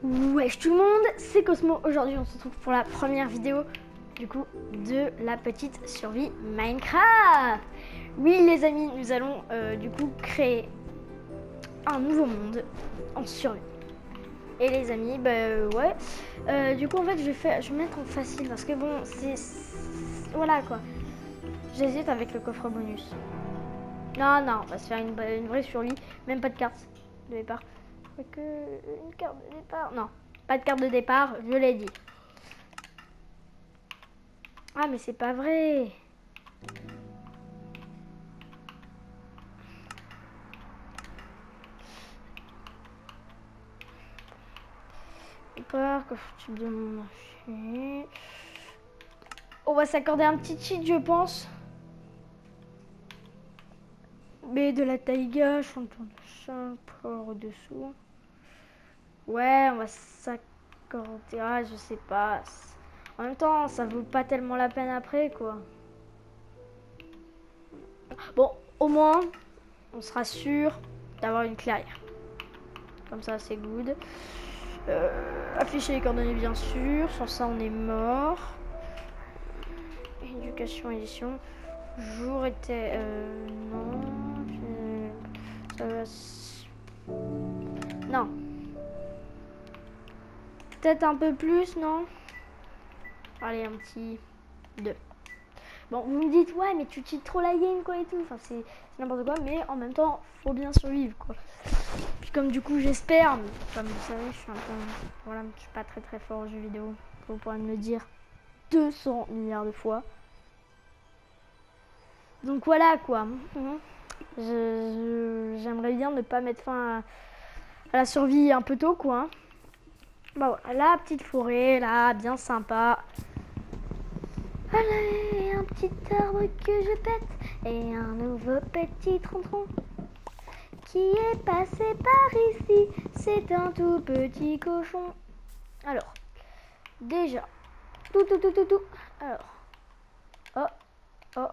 Wesh tout le monde, c'est Cosmo. Aujourd'hui on se retrouve pour la première vidéo du coup de la petite survie Minecraft. Oui les amis, nous allons du coup créer un nouveau monde en survie. Et les amis, ouais. Du coup en fait je vais mettre en facile parce que bon voilà quoi. J'hésite avec le coffre bonus. Non, on va se faire une vraie survie, même pas de carte de départ. Que une carte de départ. Non, pas de carte de départ, je l'ai dit. Ah mais c'est pas vrai. Départ, coffre type de mon marché. On va s'accorder un petit cheat je pense. Mais de la taïga, chanton de chat, port au-dessous. Ouais, on va s'accorder. Ah, je sais pas. En même temps, ça vaut pas tellement la peine après, quoi. Bon, au moins, on sera sûr d'avoir une clairière. Comme ça, c'est good. Afficher les coordonnées, bien sûr. Sans ça, on est mort. Éducation, édition. Jour était... non. Ça va... Non. Peut-être un peu plus, non? Allez, un petit 2. Bon, vous me dites, ouais, mais tu cheats trop la game, quoi, et tout. Enfin, c'est n'importe quoi, mais en même temps, faut bien survivre, quoi. Puis comme du coup, j'espère, comme vous savez, je suis un peu... Voilà, je suis pas très très fort aux jeux vidéo. Vous pourrez me le dire 200 milliards de fois. Donc voilà, quoi. J'aimerais bien ne pas mettre fin à la survie un peu tôt, quoi. Bah voilà, la petite forêt, là, bien sympa. Allez, un petit arbre que je pète et un nouveau petit tronc qui est passé par ici. C'est un tout petit cochon. Alors, déjà, tout. Alors, oh.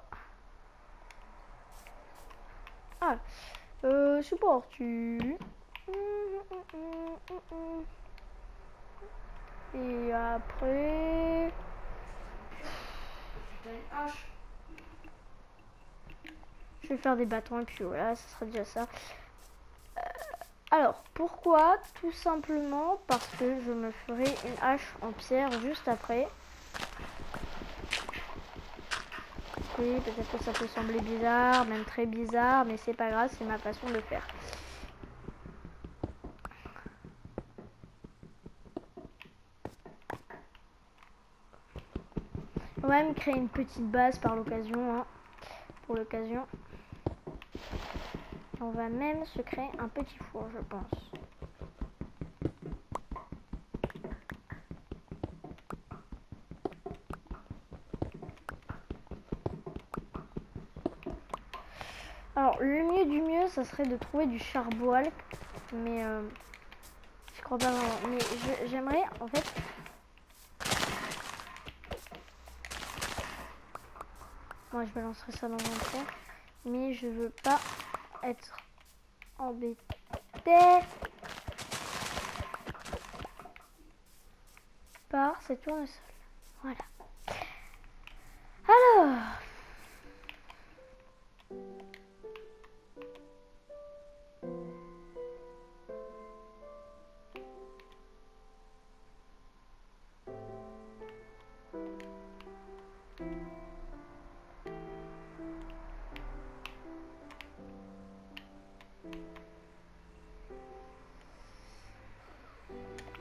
Ah, je suis pas tu. Et après... Je vais faire des bâtons et puis voilà, ça sera déjà ça. Alors, pourquoi? Tout simplement parce que je me ferai une hache en pierre juste après. Oui, peut-être que ça peut sembler bizarre, même très bizarre, mais c'est pas grave, c'est ma façon de faire. On va même créer une petite base par l'occasion, hein, pour l'occasion. On va même se créer un petit four, je pense. Alors, le mieux du mieux, ça serait de trouver du charbon, mais je crois pas vraiment. Mais j'aimerais, en fait... Moi, je balancerai ça dans un trou, mais je veux pas être embêté par cette tournesol. Voilà. Alors...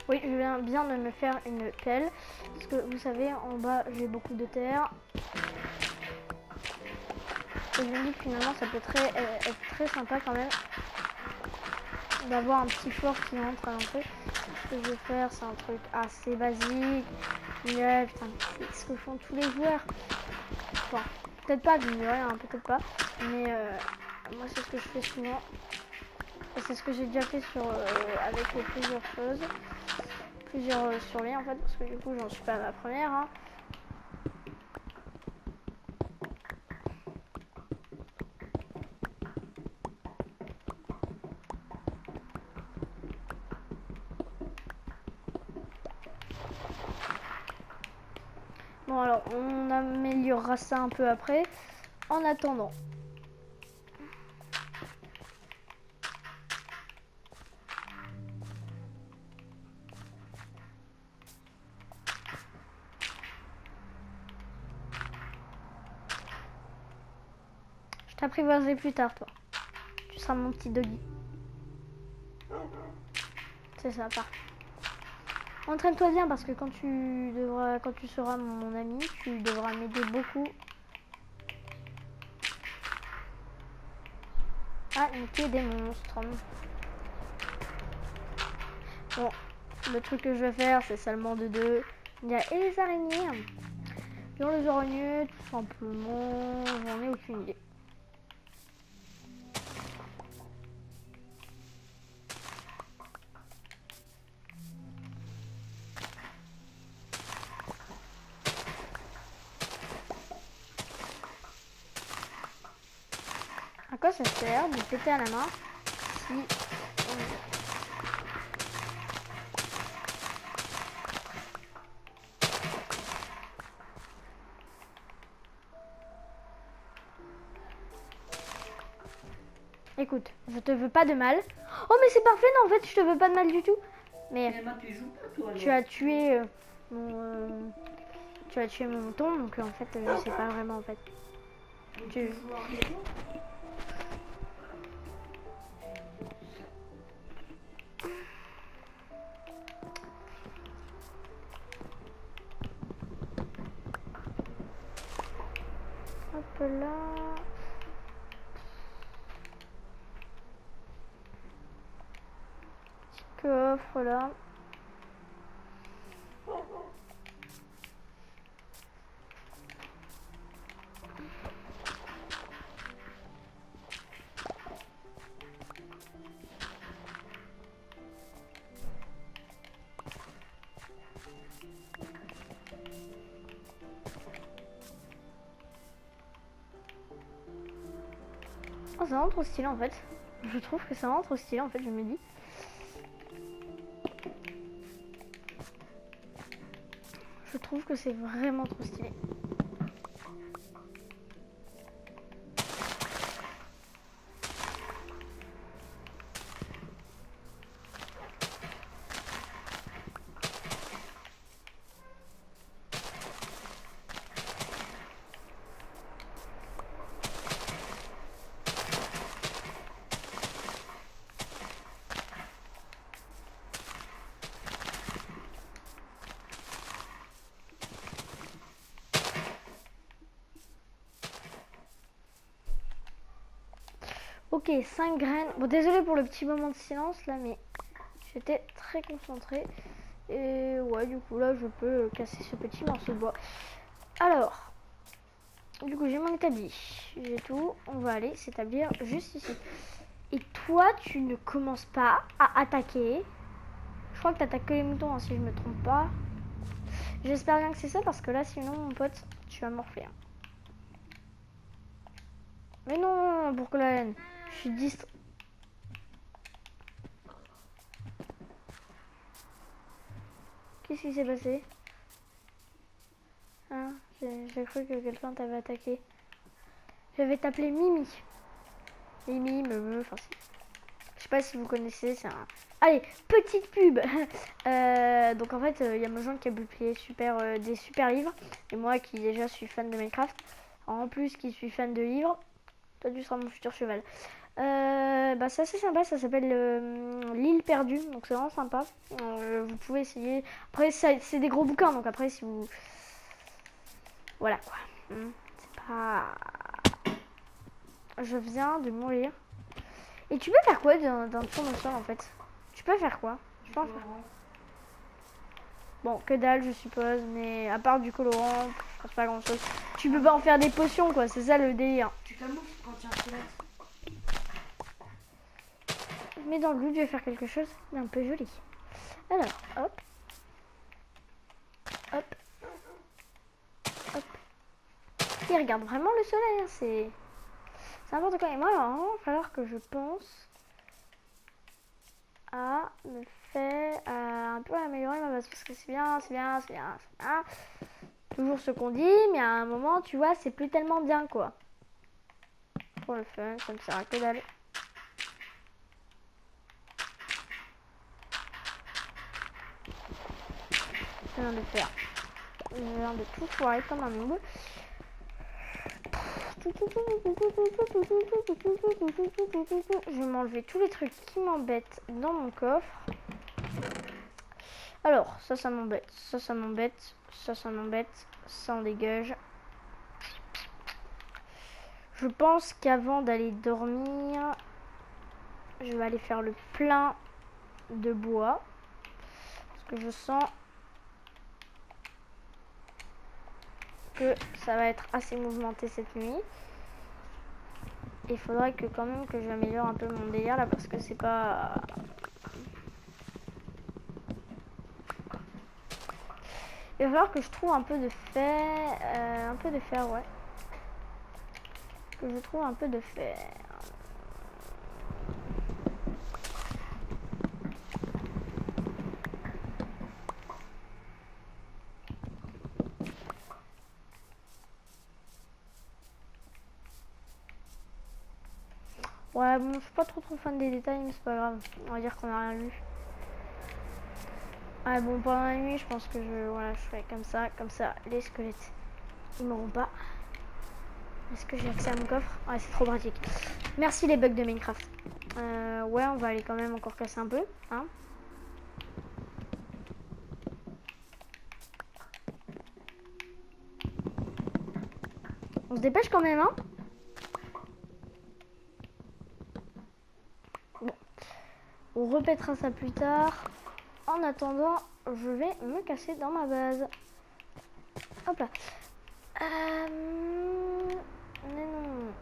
Oui, je viens bien de me faire une pelle. Parce que vous savez, en bas, j'ai beaucoup de terre. Et je me dis que finalement, ça peut être très sympa quand même. D'avoir un petit fort qui rentre à l'entrée. Ce que je vais faire, c'est un truc assez basique. Mais putain, c'est ce que font tous les joueurs. Enfin, peut-être pas, hein, peut-être pas. Mais moi, c'est ce que je fais souvent. Et c'est ce que j'ai déjà fait avec plusieurs choses. Plusieurs survies en fait, parce que du coup, j'en suis pas à ma première. Hein. Bon, alors, on améliorera ça un peu après. En attendant. Je t'apprivoiserai plus tard, toi. Tu seras mon petit doggy. C'est ça, parfait. Entraîne-toi bien parce que quand tu seras mon ami, tu devras m'aider beaucoup. Ah, niquer des monstres. Bon, le truc que je vais faire, c'est seulement de deux. Il y a et les araignées. Dans les araignées, tout simplement, j'en ai aucune idée. À quoi ça sert de péter à la main si Écoute, je te veux pas de mal. Oh mais c'est parfait, non en fait je te veux pas de mal du tout. Mais tu joues pas, toi, tu as tué tu as tué mon mouton, donc en fait je sais pas vraiment en fait. Tu joues en réseau. hop là. Petit coffre là. Oh, c'est vraiment trop stylé en fait. Je trouve que c'est vraiment trop stylé en fait, je me dis. Je trouve que c'est vraiment trop stylé. Ok, 5 graines. Bon, désolé pour le petit moment de silence là, mais j'étais très concentrée. Et ouais, du coup, là, je peux casser ce petit morceau de bois. Alors, du coup, j'ai mon établi. J'ai tout. On va aller s'établir juste ici. Et toi, tu ne commences pas à attaquer. Je crois que tu attaques que les moutons, hein, si je me trompe pas. J'espère bien que c'est ça, parce que là, sinon, mon pote, tu vas morfler. Hein. Mais non, pour que la haine. Je suis distrait. Qu'est-ce qui s'est passé? Hein, j'ai cru que quelqu'un t'avait attaqué. Je vais t'appeler Mimi. Mimi, enfin si. Je sais pas si vous connaissez, c'est un... Allez, petite pub. Donc en fait, il y a Mojang qui a publié des super livres. Et moi qui déjà suis fan de Minecraft. En plus qui suis fan de livres. Toi tu seras mon futur cheval. Bah c'est assez sympa, ça s'appelle L'île perdue. Donc c'est vraiment sympa. Vous pouvez essayer. Après c'est des gros bouquins, donc après si vous... Voilà quoi. C'est pas... Je viens de mourir. Et tu peux faire quoi d'un tournesol en fait? Tu peux faire quoi? Je pense. Bon, que dalle je suppose, mais à part du colorant, je pense pas grand chose. Tu peux pas en faire des potions quoi, c'est ça le délire. Tu camoufles quand tu as un squelette. Mais dans le but, je vais faire quelque chose d'un peu joli. Alors, hop. Hop. Hop. Il regarde vraiment le soleil, hein, c'est n'importe quoi. Et moi, alors, il va falloir que je pense à me faire un peu améliorer ma base parce que c'est bien, c'est bien, c'est bien, c'est bien. toujours ce qu'on dit, mais à un moment, tu vois, c'est plus tellement bien, quoi. Pour le fun, ça me sert à que dalle. Je viens de faire. Je viens de tout foirer comme un noob. Je vais m'enlever tous les trucs qui m'embêtent dans mon coffre. Alors, ça m'embête, ça m'embête, ça m'embête, ça en dégage. Je pense qu'avant d'aller dormir, je vais aller faire le plein de bois. Parce que je sens que ça va être assez mouvementé cette nuit. Il faudrait que quand même que j'améliore un peu mon délire là parce que c'est pas... Il va falloir que je trouve un peu de fer, ouais. Que je trouve un peu de fer. Ouais, bon, je suis pas trop fan des détails, mais c'est pas grave. On va dire qu'on a rien vu. Ah bon, pendant la nuit, je pense que je ferai comme ça, les squelettes, ils m'auront pas. Est-ce que j'ai accès à mon coffre? Ouais, c'est trop pratique. Merci les bugs de Minecraft. Ouais, on va aller quand même encore casser un peu, hein. On se dépêche quand même, hein. Bon, on répétera ça plus tard. En attendant, je vais me casser dans ma base. Hop là. Mais non.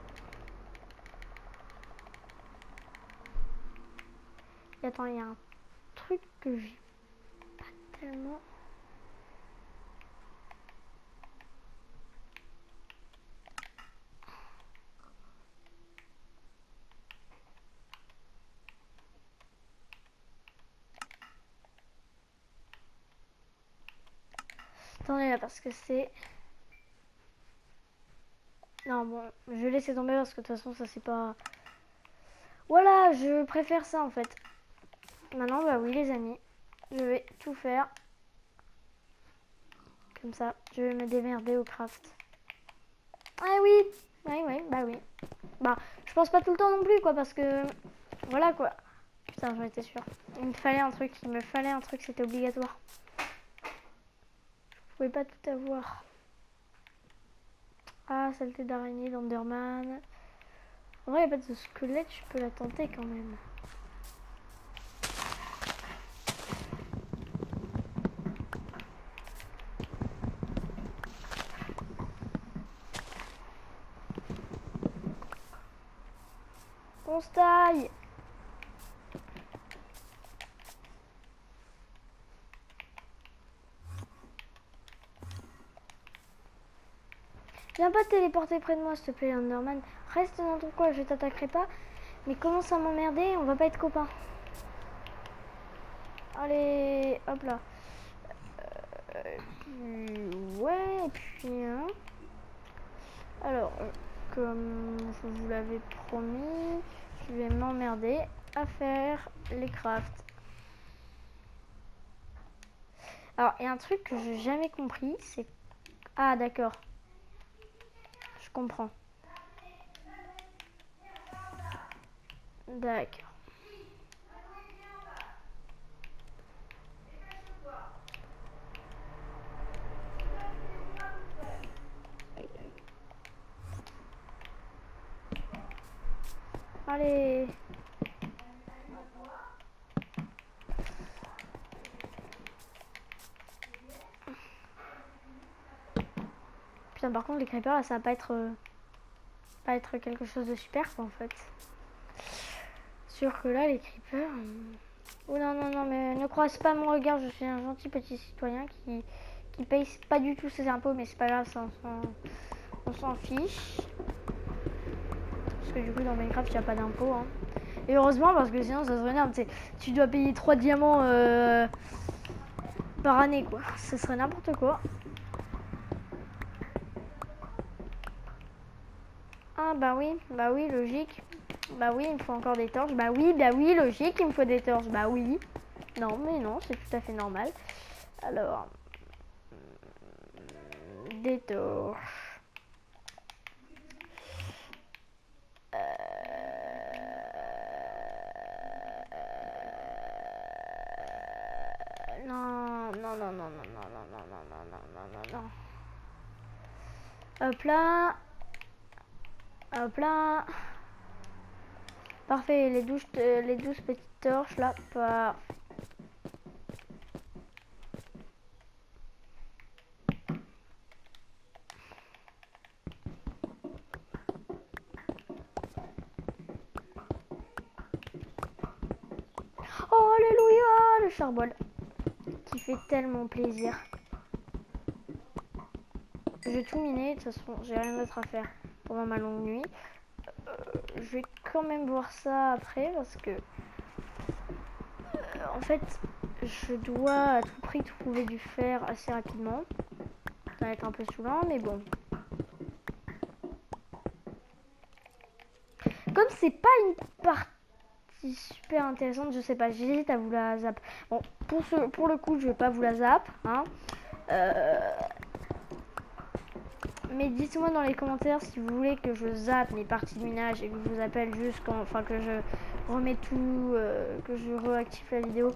Et attends, il y a un truc que j'ai pas tellement... Attendez là, parce que c'est... Non, bon, je vais laisser tomber parce que de toute façon, ça c'est pas... Voilà, je préfère ça en fait. Maintenant, bah oui les amis, je vais tout faire. Comme ça, je vais me démerder au craft. Ah oui, oui, bah oui. Bah, je pense pas tout le temps non plus quoi, parce que... Voilà quoi. Putain, j'en étais sûre. Il me fallait un truc, c'était obligatoire. Je pouvais pas tout avoir. Ah, saleté d'araignée, d'Enderman. En vrai, il n'y a pas de squelette, je peux la tenter quand même. On se taille. Viens pas te téléporter près de moi, s'il te plaît, Enderman. Reste dans ton coin, je t'attaquerai pas. Mais commence à m'emmerder, on va pas être copains. Allez, hop là. Ouais, et puis... Hein. Alors, comme je vous l'avais promis, je vais m'emmerder à faire les crafts. Alors, il y a un truc que j'ai jamais compris, c'est... Ah, d'accord. Je comprends. D'accord. Allez. Putain, par contre, les creepers, là, ça va pas être quelque chose de super, quoi, en fait. Sûr que là, les creepers... Oh non, non, non, mais ne croise pas mon regard, je suis un gentil petit citoyen qui paye pas du tout ses impôts, mais c'est pas grave, ça, on s'en fiche. Parce que du coup, dans Minecraft, il n'y a pas d'impôts, hein. Et heureusement, parce que sinon, ça serait énorme, tu dois payer 3 diamants par année, quoi. Ce serait n'importe quoi. Ah bah oui, logique. Bah oui, il me faut encore des torches. Bah oui, logique, il me faut des torches. Bah oui. Non, mais non, c'est tout à fait normal. Alors, des torches. Non, non, non, non, non, non, non, non, non, non, non, non, non, non. Hop là. Hop là. Parfait, les 12 petites torches là. Parfait. Oh, alléluia, le charbol. Qui fait tellement plaisir. Je vais tout miner, de toute façon, j'ai rien d'autre à faire pendant ma longue nuit. Je vais quand même voir ça après parce que en fait je dois à tout prix trouver du fer assez rapidement. Ça va être un peu saoulant mais bon. Comme c'est pas une partie super intéressante, je sais pas, j'hésite à vous la zap. Bon, pour le coup je vais pas vous la zap, hein. Mais dites-moi dans les commentaires si vous voulez que je zappe mes parties de minage et que je vous appelle juste quand, enfin que je remets tout, que je réactive la vidéo.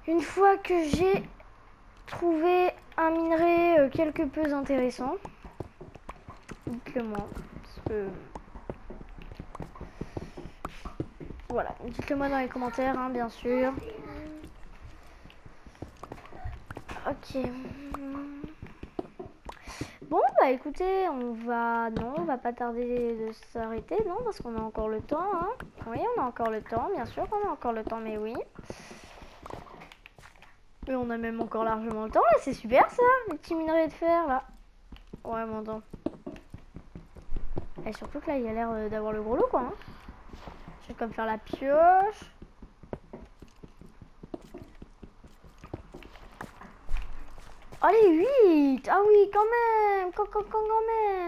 Une fois que j'ai trouvé un minerai quelque peu intéressant, dites-le moi. Parce que... Voilà, dites-le moi dans les commentaires, hein, bien sûr. Ok. Bon bah écoutez, on va pas tarder de s'arrêter, non, parce qu'on a encore le temps, hein. Oui, on a encore le temps, bien sûr qu'on a encore le temps, mais oui. Mais on a même encore largement le temps, là, c'est super ça, les petits minerais de fer, là. Ouais, mon temps. Et surtout que là, il y a l'air d'avoir le gros lot, quoi, hein. Je vais comme faire la pioche. Allez, 8. Ah oui, quand même, quand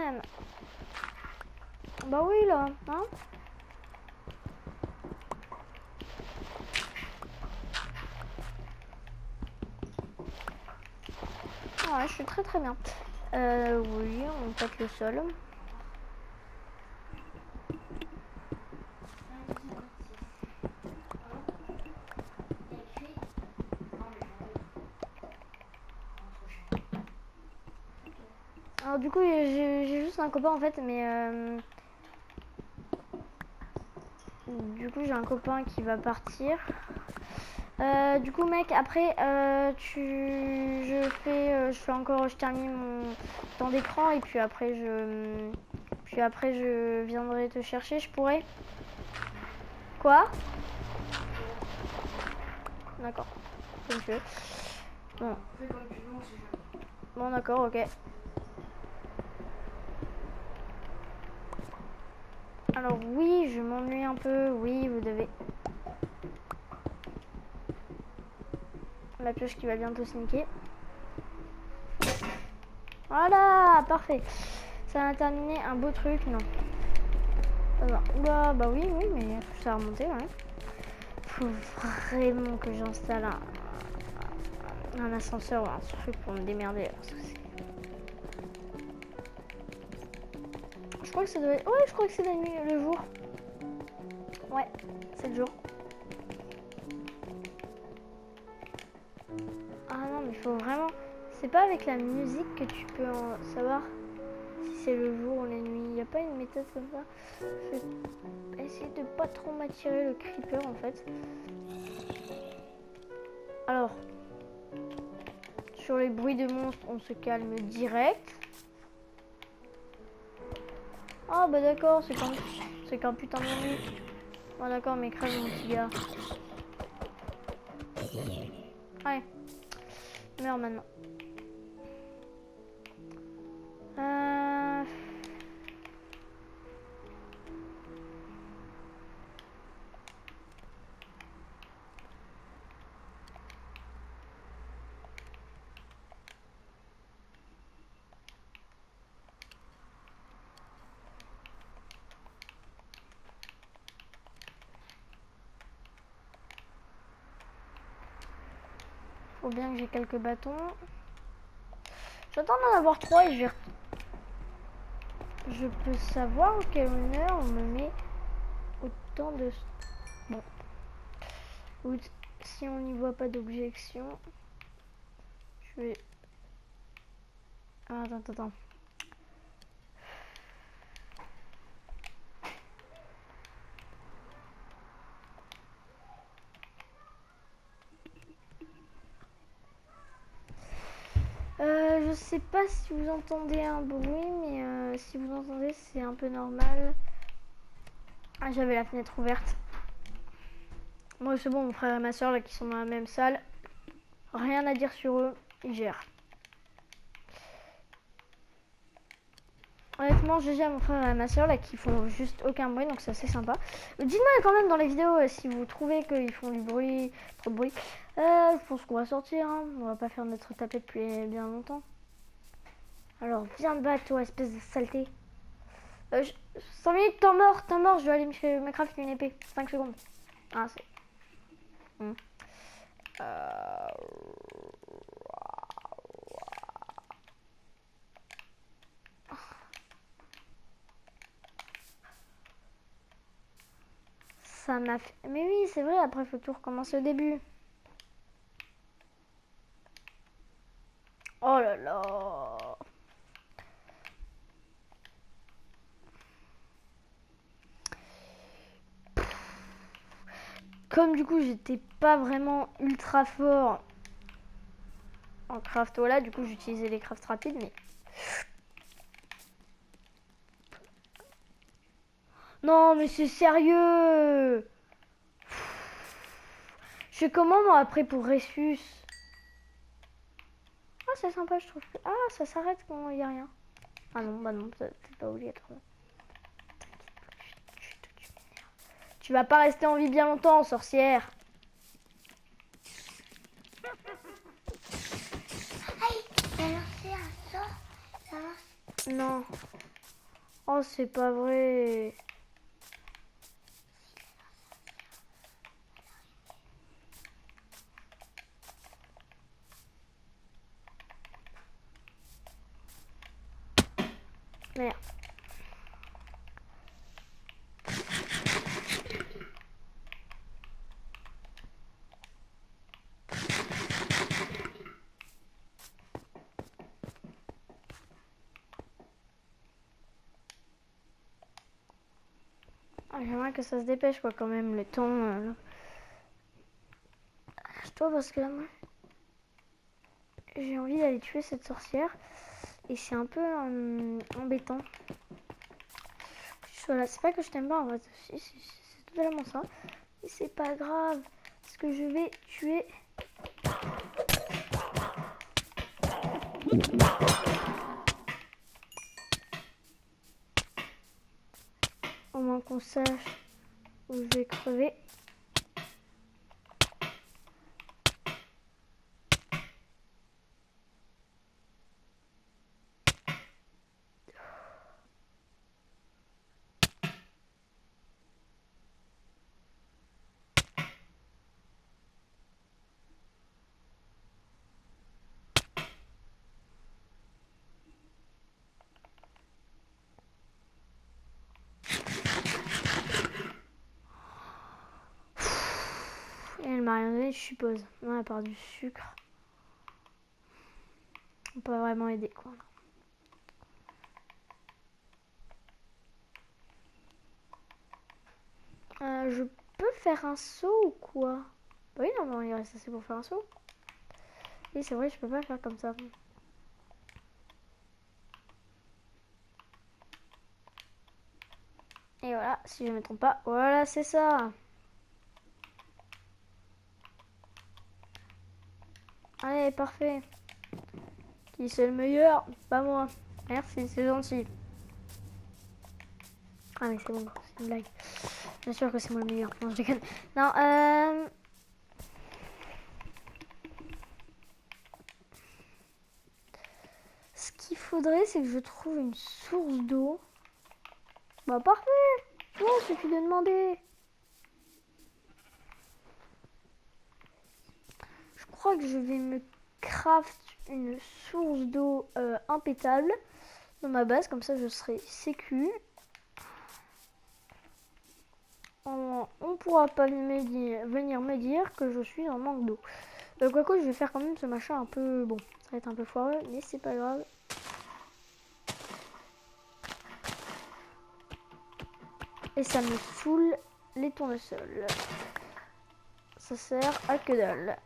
même. Bah oui, là, hein. Ouais, je suis très bien. Oui, on pète le sol. Alors du coup, j'ai juste un copain en fait, mais du coup j'ai un copain qui va partir. Du coup mec, après je termine mon temps d'écran et puis après je viendrai te chercher, je pourrais. Quoi? D'accord. Comme tu veux. Bon. Bon d'accord, ok. Alors oui, je m'ennuie un peu. Oui, vous devez. La pioche qui va bientôt se niquer. Voilà, parfait. Ça a terminé un beau truc, non. Oula, bah oui, mais ça a remonté, ouais. Faut vraiment que j'installe un ascenseur ou un truc pour me démerder. Parce que je crois que ça doit être... Ouais, je crois que c'est la nuit, le jour. Ouais, c'est le jour. Ah non, mais il faut vraiment... C'est pas avec la musique que tu peux en savoir si c'est le jour ou la nuit. Il n'y a pas une méthode comme ça. Je vais essayer de pas trop m'attirer le creeper en fait. Alors, sur les bruits de monstres, on se calme direct. Ah bah d'accord, c'est qu'un putain d'ennui. Ah d'accord, mais crève mon petit gars. Ouais. Meurs maintenant. Faut bien que j'ai quelques bâtons. J'attends d'en avoir 3 et je peux savoir en quelle heure on me met autant de... Bon. Ou si on n'y voit pas d'objection, je vais... Ah, attends. Je sais pas si vous entendez un bruit, mais si vous entendez, c'est un peu normal. Ah, j'avais la fenêtre ouverte. Moi, c'est bon, mon frère et ma soeur là qui sont dans la même salle. Rien à dire sur eux, ils gèrent. Honnêtement, GG à mon frère et à ma soeur là qui font juste aucun bruit, donc c'est assez sympa. Dites-moi quand même dans les vidéos si vous trouvez qu'ils font du bruit, trop de bruit. Je pense qu'on va sortir, hein. On va pas faire notre tapette depuis bien longtemps. Alors viens te battre toi, espèce de saleté. 5 minutes, temps mort, je vais aller me crafter une épée. 5 secondes. Ah c'est... Ça m'a fait... Mais oui, c'est vrai, après, il faut tout recommencer au début. Oh là là. Comme du coup, j'étais pas vraiment ultra fort en craft, voilà, du coup, j'utilisais les crafts rapides, mais... Non, mais c'est sérieux. Je fais comment, moi, après, pour Ressus? Ah, c'est sympa, je trouve. Ah, ça s'arrête quand il n'y a rien. Ah non, bah non, c'est pas obligatoire. Tu vas pas rester en vie bien longtemps, sorcière. Aïe, j'ai lancé un sort. Ça va? Non. Oh, c'est pas vrai. Merde. Ah, j'aimerais que ça se dépêche, quoi, quand même, le temps. Toi, parce que là, moi, j'ai envie d'aller tuer cette sorcière. Et c'est un peu embêtant. Voilà, c'est pas que je t'aime pas, en fait. C'est totalement ça. Et c'est pas grave. Parce que je vais tuer... Au moins qu'on sache où je vais crever. Et elle m'a rien donné, je suppose. Non, à part du sucre. On peut vraiment aider, quoi. Je peux faire un saut ou quoi? Oui, non, il reste assez pour faire un saut. Oui, c'est vrai, je peux pas faire comme ça. Et voilà, si je me trompe pas, voilà, c'est ça. Allez, parfait. Qui c'est le meilleur? Pas moi. Merci, c'est gentil. Ah mais c'est bon, c'est une blague. Bien sûr que c'est moi le meilleur. Non, je déconne. Non, ce qu'il faudrait, c'est que je trouve une source d'eau. Bah parfait. Tu vois, il suffit de demander. Je crois que je vais me craft une source d'eau impétable dans ma base, comme ça je serai sécu. On ne pourra pas venir me dire que je suis en manque d'eau. Quoique je vais faire quand même ce machin un peu... Bon, ça va être un peu foireux, mais c'est pas grave. Et ça me saoule les tournesols. Ça sert à que dalle.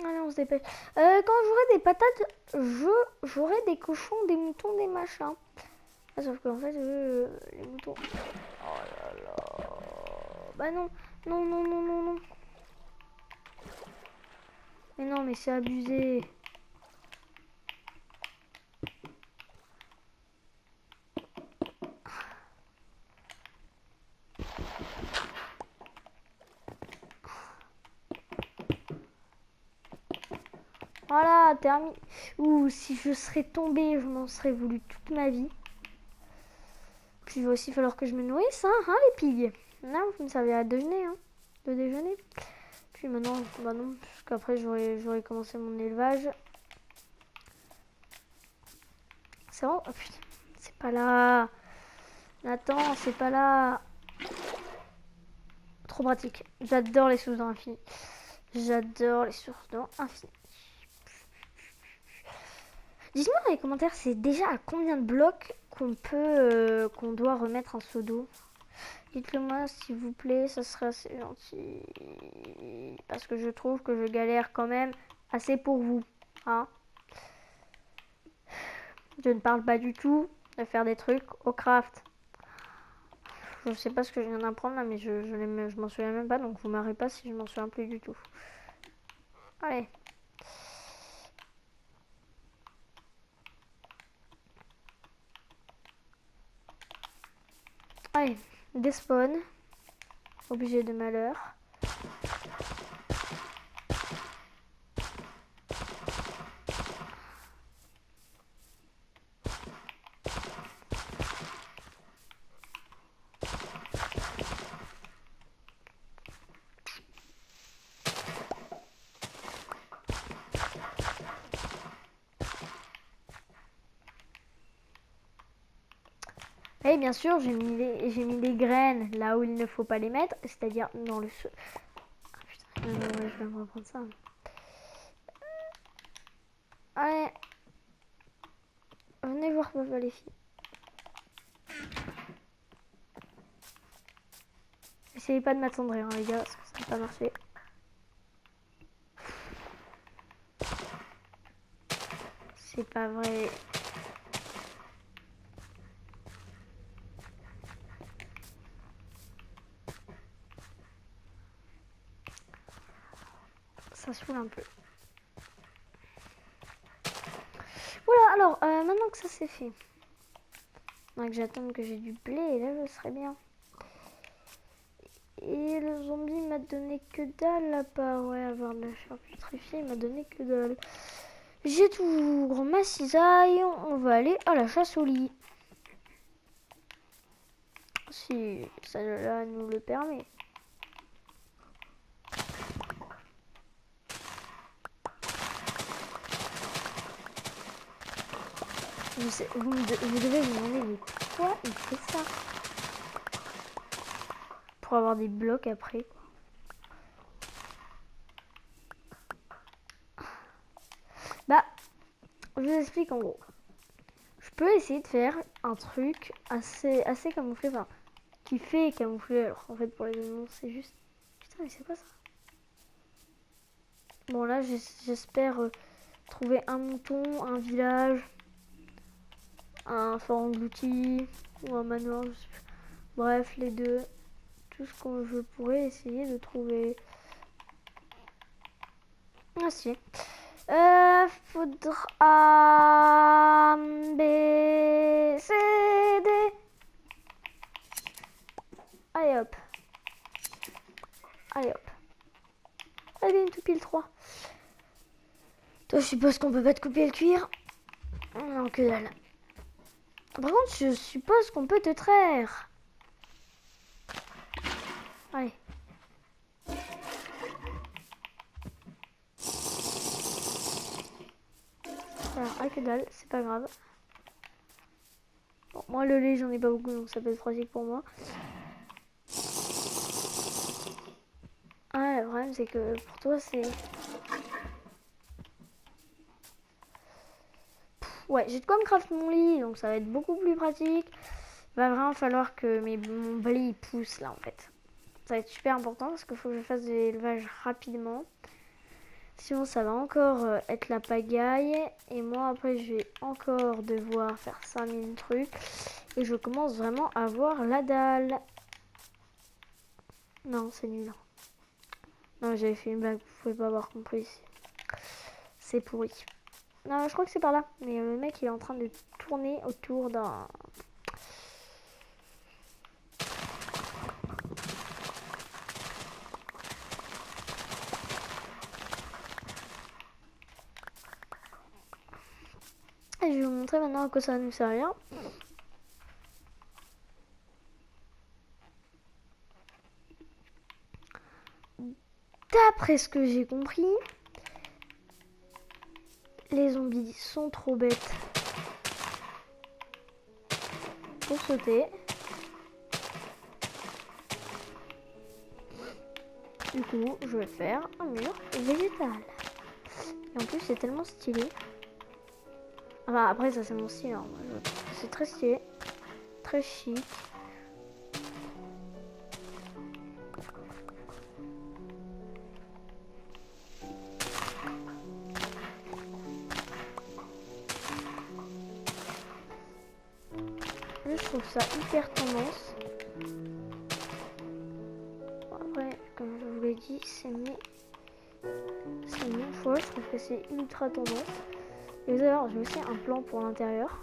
Allez, on se dépêche. Quand j'aurai des patates, j'aurai des cochons, des moutons, des machins. Ah, sauf qu'en fait, les moutons... Oh là là... Bah non, non, non, non, non, non. Mais non, mais c'est abusé. Voilà, terminé. Ouh, si je serais tombée, je m'en serais voulu toute ma vie. Puis il va aussi falloir que je me nourrisse, hein les pigues. Non, vous me servira de déjeuner, hein, de déjeuner. Puis maintenant, bah non, parce qu'après j'aurais commencé mon élevage. C'est bon. Oh putain, c'est pas là. Nathan, c'est pas là. Trop pratique. J'adore les sources d'eau infinies. J'adore les sources d'eau infinies. Dites-moi dans les commentaires, c'est déjà à combien de blocs qu'on doit remettre un seau d'eau. Dites-le moi s'il vous plaît, ça serait assez gentil. Parce que je trouve que je galère quand même assez pour vous. Hein, je ne parle pas du tout de faire des trucs au craft. Je sais pas ce que je viens d'apprendre là, mais je m'en souviens même pas, donc vous m'arrêtez pas si je m'en souviens plus du tout. Allez. Allez, despawn. Objet de malheur. Et bien sûr, j'ai mis les graines là où il ne faut pas les mettre, c'est-à-dire dans le... Ah putain, non, ouais, je vais me reprendre ça. Allez. Venez voir papa les filles. Essayez pas de m'attendrir, hein, les gars, ça n'a pas marché. C'est pas vrai. Ça saoule un peu. Voilà, alors, maintenant que ça c'est fait. Donc j'attends que j'ai du blé et là je serai bien. Et le zombie m'a donné que dalle à part, ouais, avoir de la chair putréfiée, il m'a donné que dalle. J'ai toujours ma cisaille, on va aller à la chasse au lit. Si celle-là nous le permet. Vous devez vous demander, mais pourquoi il fait ça? Pour avoir des blocs après, quoi. Bah, je vous explique en gros. Je peux essayer de faire un truc assez camouflé, enfin, qui fait camoufler. Alors en fait, pour les animaux, c'est juste... Putain, mais c'est quoi ça? Bon, là, j'espère trouver un mouton, un village, un fort englouti, ou un manoir, je sais plus. Bref, les deux. Tout ce que je pourrais essayer de trouver. Ah si. Faudra B, C, D. Allez hop. Allez hop. Allez, une tout pile 3. Toi, je suppose qu'on peut pas te couper le cuir. Non, que dalle. Par contre, je suppose qu'on peut te traire. Allez. Alors, ah que dalle, c'est pas grave. Bon, moi le lait j'en ai pas beaucoup donc ça peut être pratique pour moi. Ah le problème c'est que pour toi c'est... Ouais, j'ai de quoi me crafter mon lit donc ça va être beaucoup plus pratique. Il va vraiment falloir que mon blé pousse là en fait. Ça va être super important parce qu'il faut que je fasse de l'élevage rapidement. Sinon ça va encore être la pagaille. Et moi après je vais encore devoir faire 5000 trucs. Et je commence vraiment à voir la dalle. Non c'est nul. Non j'avais fait une blague, vous pouvez pas avoir compris. C'est pourri. Non je crois que c'est par là. Mais le mec il est en train de tourner autour d'un... Et je vais vous montrer maintenant à quoi ça nous servir. D'après ce que j'ai compris, les zombies sont trop bêtes pour sauter. Du coup, je vais faire un mur végétal. Et en plus, c'est tellement stylé. Enfin, après, ça, c'est mon style. Hein. C'est très stylé. Très chic. Je trouve ça hyper tendance. Bon, après, comme je vous l'ai dit, c'est mon choix. Je trouve que c'est ultra tendance. Et d'ailleurs, j'ai aussi un plan pour l'intérieur.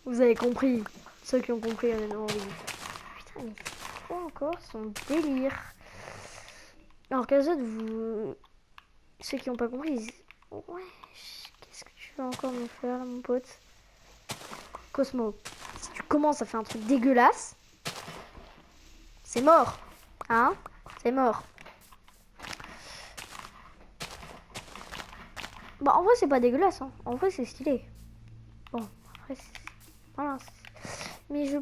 Vous avez compris. Ceux qui ont compris, honnêtement, oui. Putain, mais c'est quoi encore son délire? Alors qu'à vous... Ceux qui n'ont pas compris, ils disent... Ouais, qu'est-ce que tu vas encore me faire, mon pote? Cosmo, si tu commences à faire un truc dégueulasse, c'est mort. Hein? C'est mort. Bah, en vrai, c'est pas dégueulasse. Hein. En vrai, c'est stylé. Bon, après, voilà. Mais je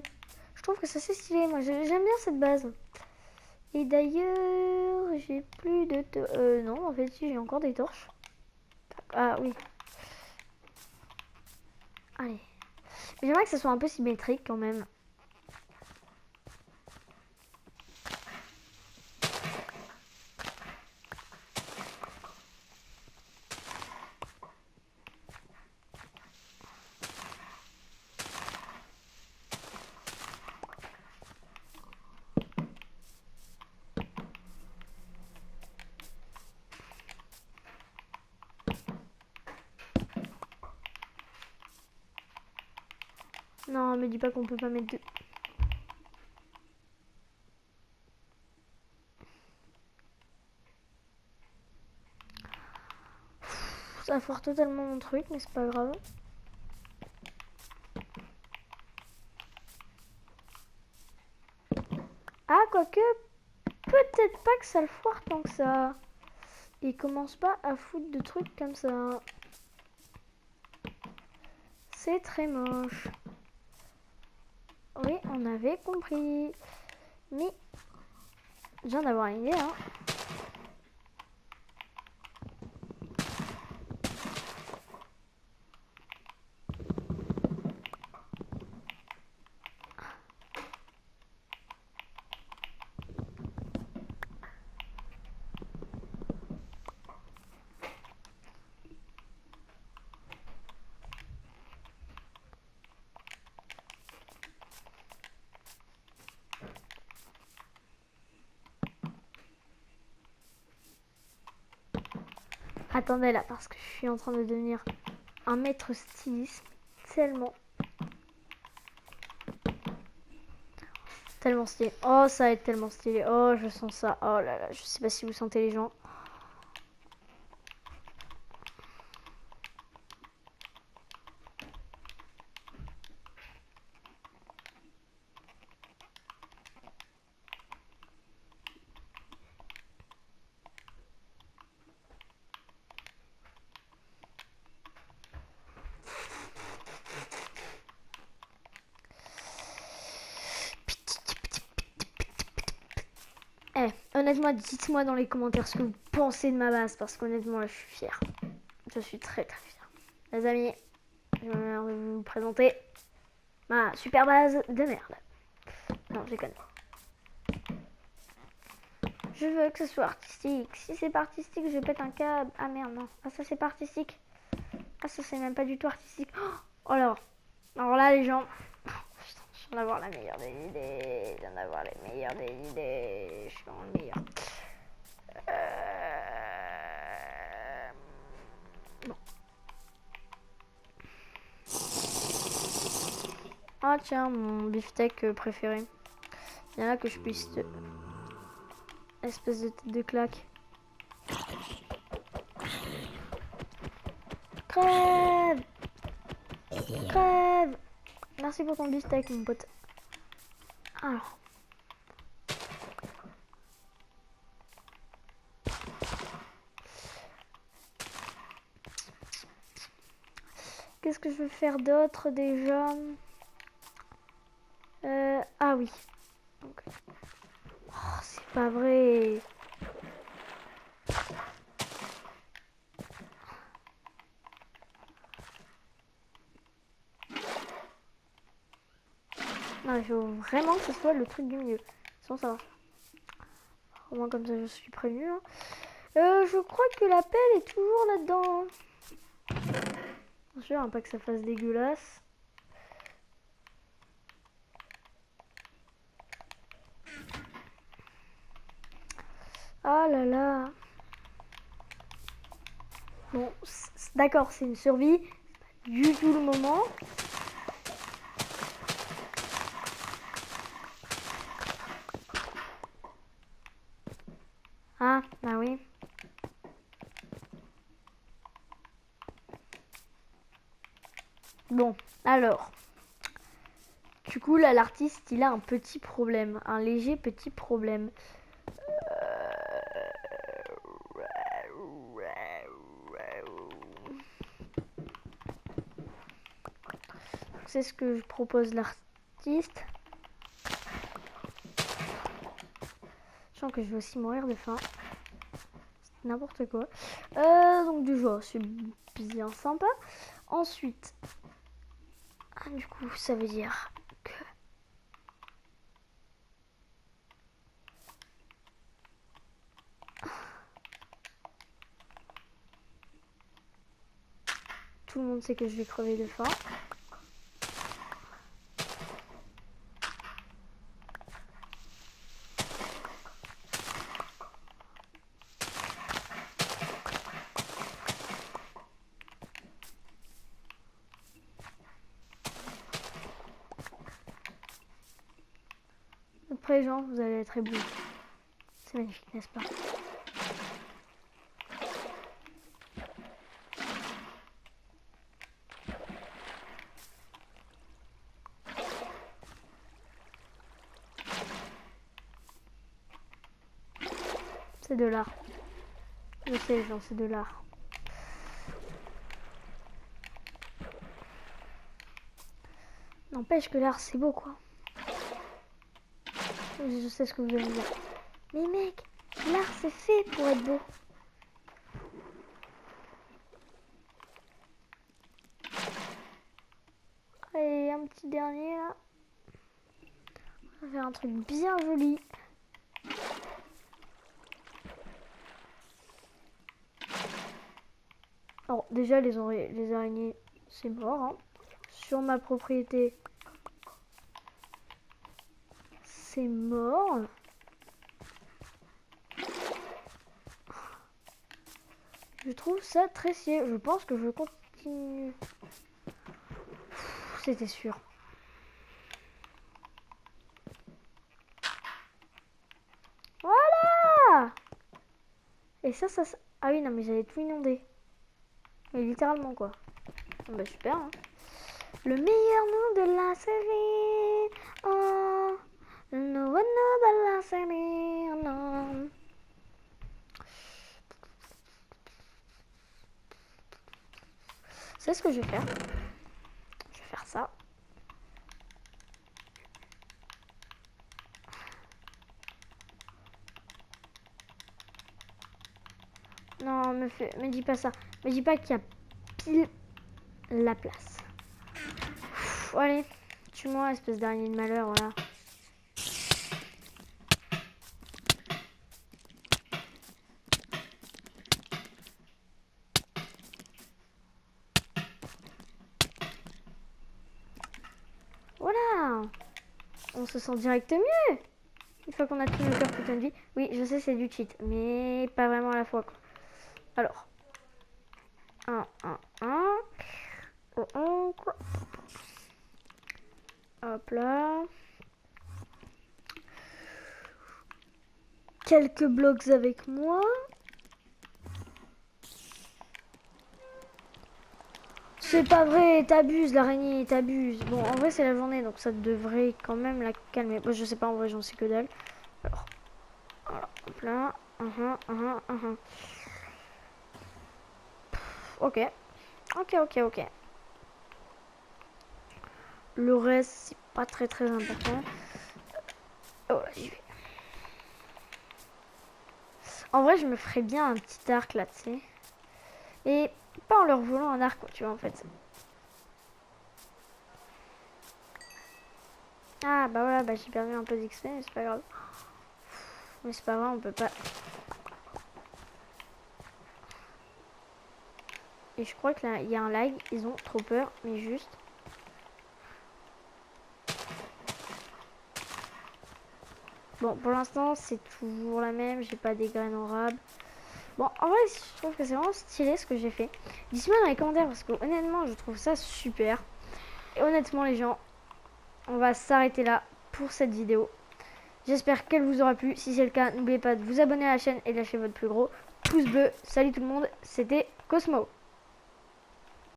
trouve que c'est assez stylé. Moi, j'aime bien cette base. Et d'ailleurs, j'ai plus de... non, en fait, si, j'ai encore des torches. Ah, oui. Allez. Mais j'aimerais que ça soit un peu symétrique, quand même. Non, me dis pas qu'on peut pas mettre deux. Ça foire totalement mon truc, mais c'est pas grave. Ah, quoique, peut-être pas que ça le foire tant que ça. Il commence pas à foutre de trucs comme ça. C'est très moche. Oui, on avait compris. Mais, je viens d'avoir une idée, hein. Attendez là, parce que je suis en train de devenir un maître styliste. Tellement stylé. Oh, ça va être tellement stylé. Oh, je sens ça. Oh là là, je sais pas si vous sentez les gens. Eh, honnêtement, dites-moi dans les commentaires ce que vous pensez de ma base, parce qu'honnêtement, là, je suis fière. Je suis très très fière. Les amis, je vais vous présenter ma super base de merde. Non, je déconne. Je veux que ce soit artistique. Si c'est pas artistique, je pète un câble. Ah merde, non. Ah, ça, c'est pas artistique. Ah, ça, c'est même pas du tout artistique. Oh, alors là, les gens... Putain, je viens d'avoir la meilleure des idées. Je viens d'avoir les meilleures des idées. Je suis dans le meilleur. Bon. Ah tiens, mon beefsteak préféré. Il y en a que je puisse te... Espèce de tête de claque. Crève! Crève! Merci pour ton beefsteak, mon pote. Alors. Qu'est-ce que je veux faire d'autre déjà? Ah oui. Donc... Oh, c'est pas vrai. Non, il faut vraiment que ce soit le truc du milieu. Sans ça. Au moins comme ça je suis prévenue. Hein. Je crois que la pelle est toujours là-dedans. Bien sûr, hein, pas que ça fasse dégueulasse. Ah là là. Bon, d'accord, c'est une survie. Du tout le moment. Ah, bah oui. Bon, alors. Du coup, là, l'artiste, il a un petit problème. Un léger petit problème. C'est ce que je propose l'artiste. Je sens que je vais aussi mourir de faim. N'importe quoi. Donc du jour, c'est bien sympa. Ensuite, du coup, ça veut dire que tout le monde sait que je vais crever de faim. Après, les gens, vous allez être éblouis. C'est magnifique, n'est-ce pas? C'est de l'art. Je sais, les gens, c'est de l'art. N'empêche que l'art, c'est beau, quoi. Je sais ce que vous allez me dire. Mais mec, l'art, c'est fait pour être beau. Et un petit dernier, là. On va faire un truc bien joli. Alors, déjà, les araignées, c'est mort. Hein. Sur ma propriété, c'est mort. Je trouve ça très stylé. Je pense que je continue. C'était sûr. Voilà. Et ça... Ah oui, non, mais j'avais tout inondé. Mais littéralement, quoi. Ah bah super, hein. Le meilleur nom de la série. Oh, le nouveau nom de la série. Oh non. C'est ce que je vais faire. Je vais faire ça. Non, me dis pas ça. Me dis pas qu'il y a pile la place. Pff, allez, tue-moi, espèce d'araignée de malheur, voilà. Voilà. On se sent direct mieux. Une fois qu'on a tout le cœur putain de vie. Oui, je sais, c'est du cheat, mais pas vraiment à la fois, quoi. Alors. 1, 1, 1. Hop là. Quelques blocs avec moi. C'est pas vrai, t'abuses l'araignée, t'abuses. Bon, en vrai c'est la journée, donc ça devrait quand même la calmer. Bon, je sais pas, en vrai j'en sais que dalle. Alors, voilà, hop là. Ok. Ok. Le reste, c'est pas très important. Oh là, j'y vais. En vrai, je me ferais bien un petit arc là, tu sais. Et pas en leur volant un arc, quoi, tu vois, en fait. Ah, bah voilà, bah j'ai perdu un peu d'XP, mais c'est pas grave. Mais c'est pas grave, on peut pas... Et je crois que là, il y a un lag, ils ont trop peur, mais juste... Bon, pour l'instant, c'est toujours la même, j'ai pas des graines en rab. Bon, en vrai, je trouve que c'est vraiment stylé ce que j'ai fait. Dites-moi dans les commentaires, parce que honnêtement, je trouve ça super. Et honnêtement, les gens, on va s'arrêter là pour cette vidéo. J'espère qu'elle vous aura plu. Si c'est le cas, n'oubliez pas de vous abonner à la chaîne et de lâcher votre plus gros pouce bleu. Salut tout le monde, c'était Cosmo.